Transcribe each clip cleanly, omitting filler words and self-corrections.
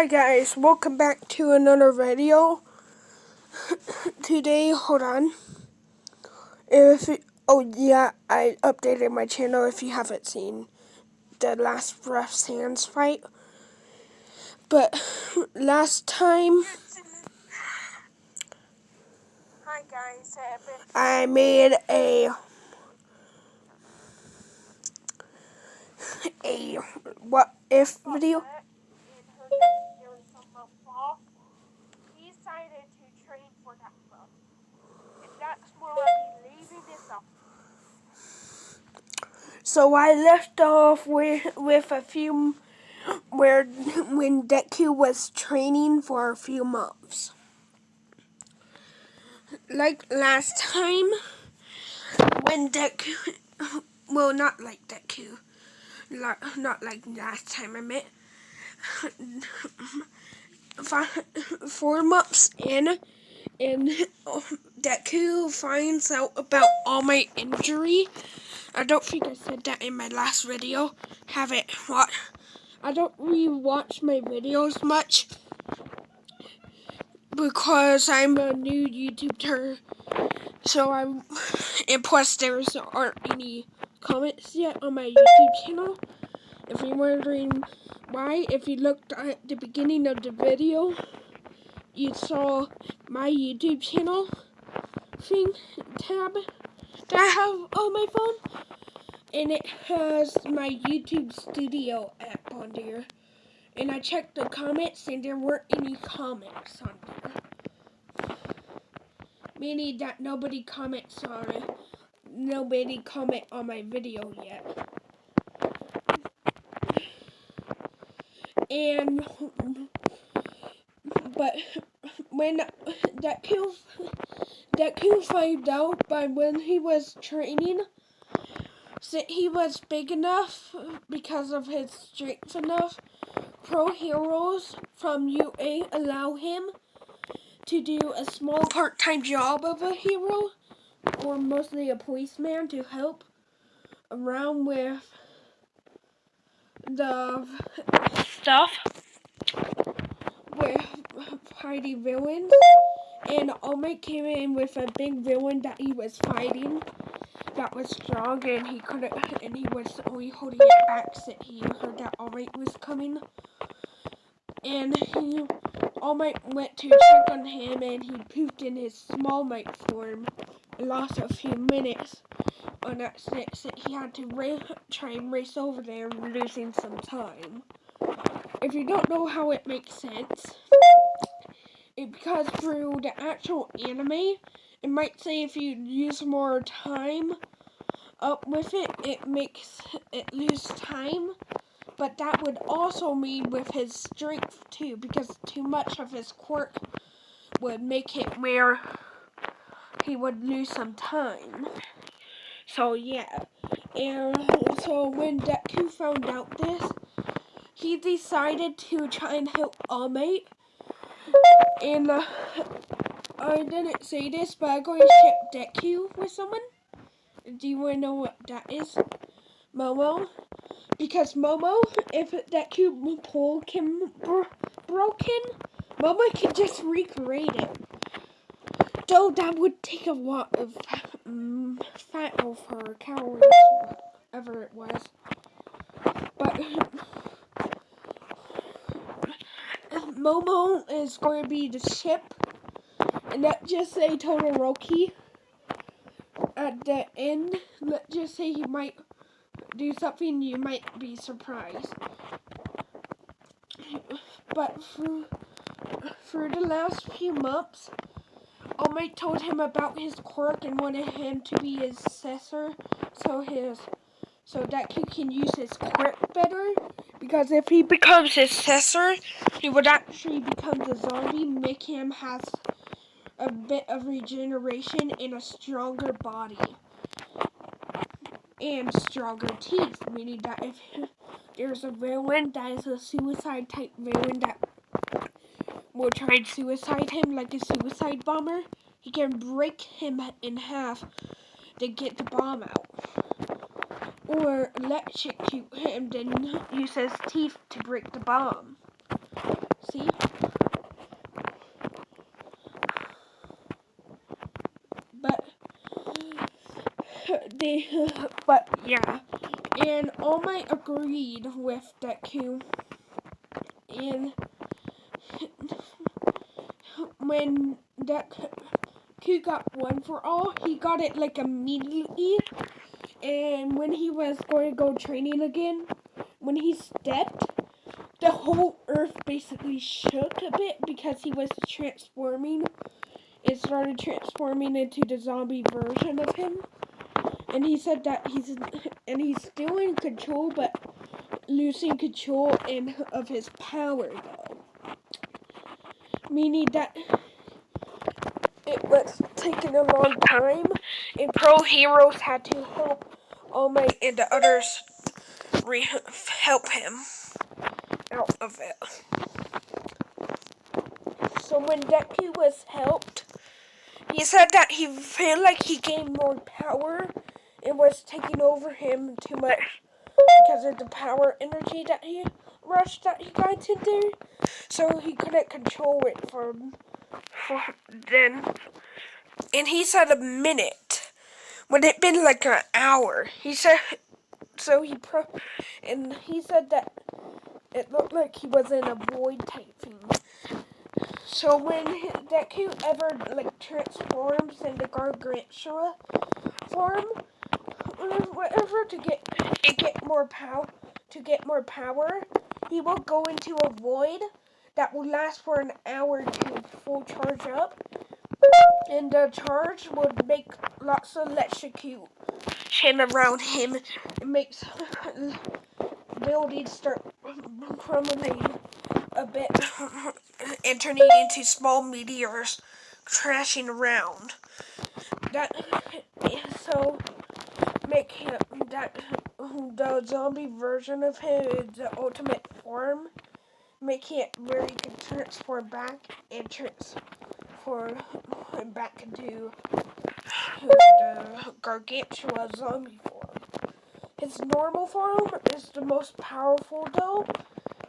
Hi guys, welcome back to another video. Today, hold on. I updated my channel if you haven't seen the last Rough Sands fight. But last time, hi guys, I made a what if video. He decided to train for that club. And that's where I'll be leaving this off. So I left off with a few when Deku was training for a few months. Like last time, when Deku, well, not like Deku, not like last time I met. 4 months in, and Deku finds out about all my injury. I don't think I said that in my last video. I don't re-watch my videos much because I'm a new YouTuber. And plus there aren't any comments yet on my YouTube channel. If you're wondering why, if you looked at the beginning of the video, you saw my YouTube channel tab that I have on my phone. And it has my YouTube Studio app on there. And I checked the comments and there weren't any comments on there. Meaning that nobody comments on it. Nobody comment on my video yet. But when Deku found out by when he was training, he was big enough because of his strength enough. Pro heroes from UA allow him to do a small part-time job of a hero, or mostly a policeman, to help around with the stuff with fighting villains. And Omid came in with a big villain that he was fighting that was strong, and he was only holding it back since he heard that Omid was coming. And Omid went to check on him, and he pooped in his small mite form and lost a few minutes on accident, since he had to try and race over there, losing some time. If you don't know how it makes sense, because through the actual anime, it might say if you use more time up with it, it makes it lose time. But that would also mean with his strength too, because too much of his quirk would make it where he would lose some time. So yeah, and so when Deku found out this, he decided to try and help Omid. And I didn't say this, but I'm going to ship Deku with someone. Do you want to know what that is? Momo. Because Momo, if Deku pole can broken, Momo can just recreate it. Though that would take a lot of fat off her calories, whatever it was. But Momo is going to be the ship, and let's just say Todoroki at the end, let's just say he might do something, you might be surprised. But for the last few months, Omid told him about his quirk and wanted him to be his successor, so that he can use his quirk better. Because if he becomes his successor, he would actually become the zombie, make him have a bit of regeneration and a stronger body. And stronger teeth, meaning that if there's a villain that is a suicide type villain that will try and suicide him like a suicide bomber, he can break him in half to get the bomb out. Or electrocute him, then use his teeth to break the bomb. See, but yeah, and All Might agreed with Deku, and when Deku got One for All, he got it like immediately, and when he was going to go training again, when he stepped, the whole earth basically shook a bit because he was transforming. It started transforming into the zombie version of him. And he said that he's still in control, but losing control of his power though. Meaning that it was taking a long time, and pro heroes had to help All Might and the others help him out of it. So when Deku was helped, he said that he felt like he gained more power. It was taking over him too much because of the power energy that he got into. So he couldn't control it for then. And he said a minute. When it been like an hour. He said and he said that it looked like he was in a void type thing. So when Deku ever like transforms into gargantuan form, whatever to get more power, he will go into a void that will last for an hour to full charge up, and the charge would make lots of electrocution around him. It makes buildings start crumbling a bit and turning into small meteors crashing around. So make him the zombie version of him is the ultimate form, making it where he can transform back and transform back into the gargantuan zombie form. His normal form is the most powerful though,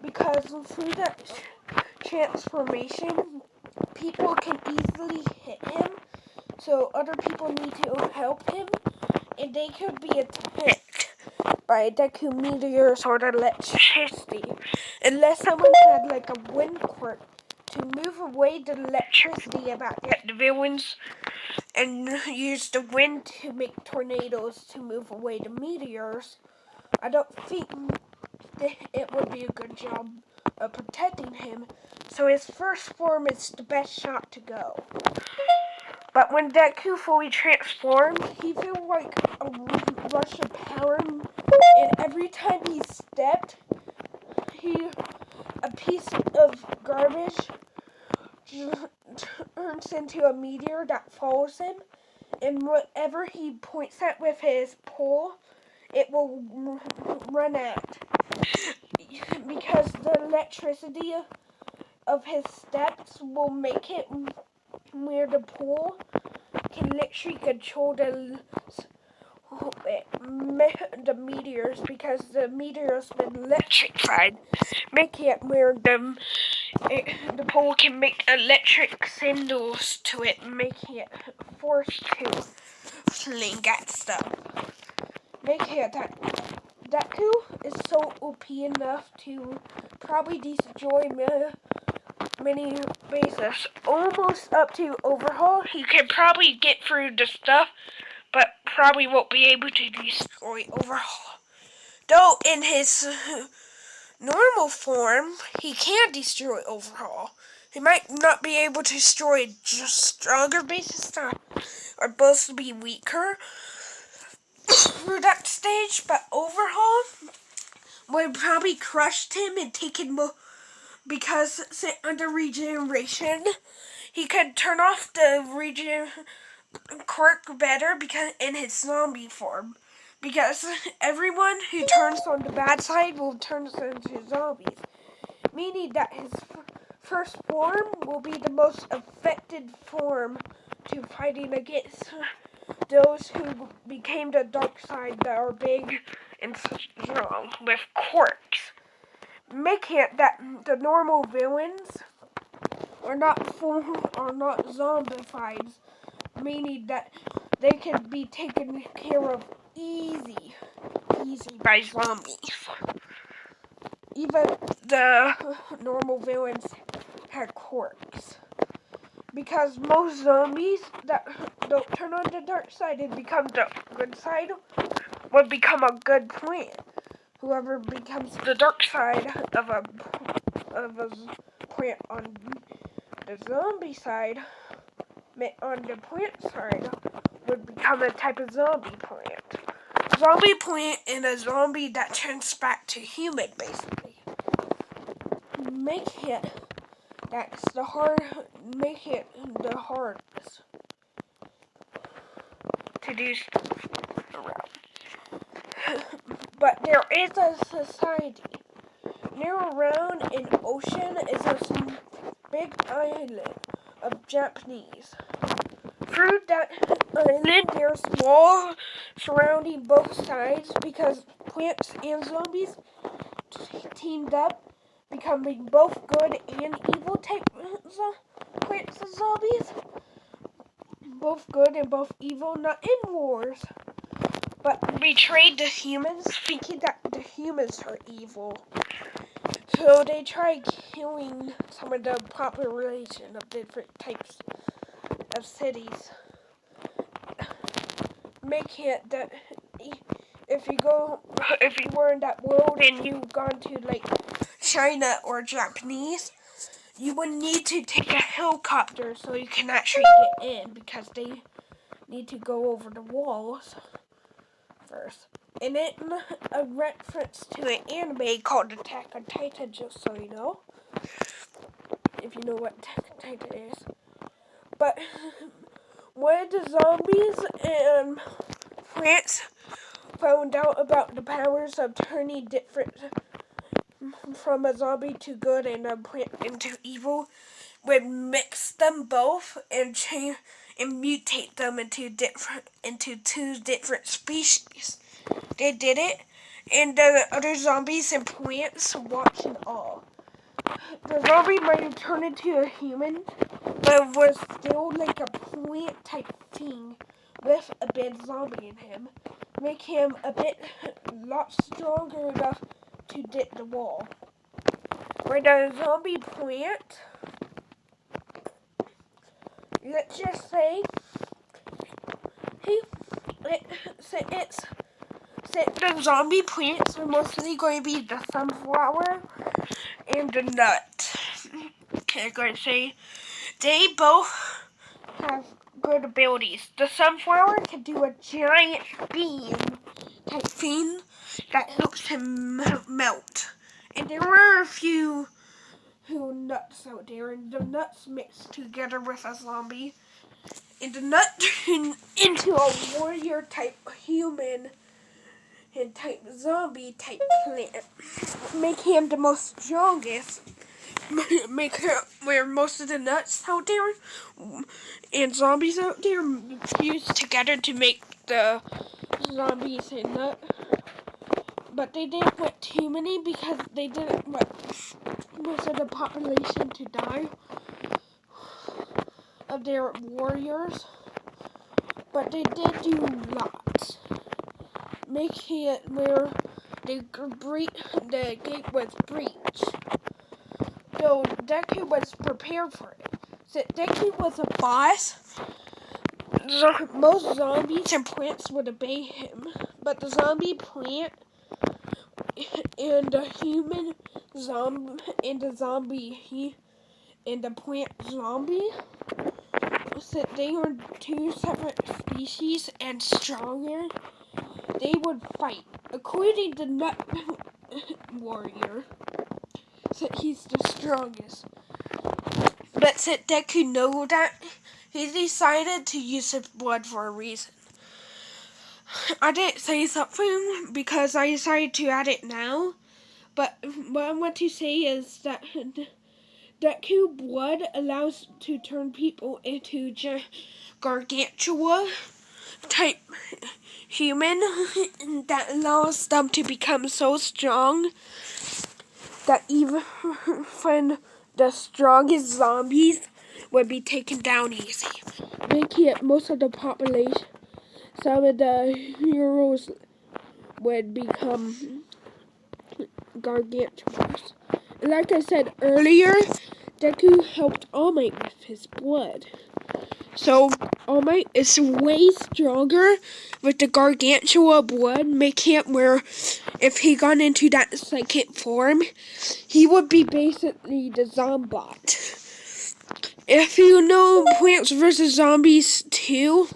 because through that transformation, people can easily hit him, so other people need to help him, and they could be attacked by Deku meteors or electricity, unless someone had like a wind quirk to move away the electricity about the villains and use the wind to make tornadoes to move away the meteors. I don't think it would be a good job of protecting him, so his first form is the best shot to go. But when Deku fully transformed, he felt like a rush of power, and every time he stepped, a piece of garbage turns into a meteor that follows him, and whatever he points at with his pole, it will run at. Because the electricity of his steps will make it where the pole can literally control the meteors, because the meteors been electrified, making it where the pole can make electric signals to it, making it forced to fling at stuff. Making it that Deku is so OP enough to probably destroy many bases, almost up to Overhaul. He can probably get through the stuff, but probably won't be able to destroy Overhaul. Though in his normal form, he can destroy Overhaul. He might not be able to destroy just stronger bases that are supposed to be weaker through that stage, but Overhaul would probably crushed him and taken because under regeneration, he could turn off the quirk better because in his zombie form. Because everyone who turns on the bad side will turn into zombies. Meaning that his first form will be the most effective form to fighting against those who became the dark side that are big and strong with quirks. Making it that the normal villains are not zombified, meaning that they can be taken care of easy by zombies. Even the normal villains had quirks. Because most zombies that don't turn on the dark side and become the good side would become a good plant. Whoever becomes the dark side of a plant on the zombie side, on the plant side, would become a type of zombie plant. Zombie plant and a zombie that turns back to human, basically. Make it the hardest to do stuff around. But there is a society. Near around an ocean is a big island of Japanese. Through that island, there's walls surrounding both sides because plants and zombies teamed up, becoming both good and evil type plants and zombies. Both good and both evil, not in wars, but betrayed the humans, thinking that the humans are evil. So they tried killing some of the population of different types of cities, making it that if you were in that world and you've gone to like China or Japanese, you would need to take a helicopter so you can actually get in because they need to go over the walls first. And it a reference to an anime called Attack on Titan, just so you know. If you know what Attack on Titan is. But when the zombies and plants found out about the powers of turning different from a zombie to good and a plant into evil, would mix them both and change and mutate them into two different species. They did it, and the other zombies and plants watched it all. The zombie might have turned into a human, but it was still like a plant type thing with a bit zombie in him, make him a lot stronger enough to dip the wall. Where the zombie plant, let's just say, the zombie plants are mostly going to be the sunflower and the nut. Okay, I'm going to say they both have good abilities. The sunflower can do a giant beam type thing that helps him melt. And there were a few nuts out there, and the nuts mixed together with a zombie. And the nut turned into a warrior type human and type zombie type plant. Make him the most strongest. Where most of the nuts out there and zombies out there fused together to make the zombies and nut. But they didn't want too many because they didn't want most of the population to die of their warriors. But they did do lots, making it where the gate was breached. Though Deku was prepared for it. So Deku was a boss. Most zombies and plants would obey him, but the zombie plant and the human zombie and the plant zombie, so they were two separate species and stronger, they would fight. According to Nut Warrior, so he's the strongest. But since Deku knew that, he decided to use his blood for a reason. I didn't say something because I decided to add it now, but what I want to say is that Deku blood allows to turn people into gargantua type human that allows them to become so strong that even the strongest zombies would be taken down easy, making it most of the population some of the heroes would become gargantuans. And like I said earlier, Deku helped All Might with his blood. So All Might is way stronger with the gargantua blood, making it where if he got into that second form, he would be basically the Zombot. If you know Plants vs. Zombies 2,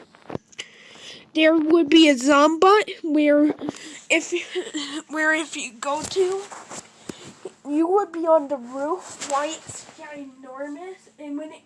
there would be a Zombot where if you go to, you would be on the roof while it's ginormous, and when it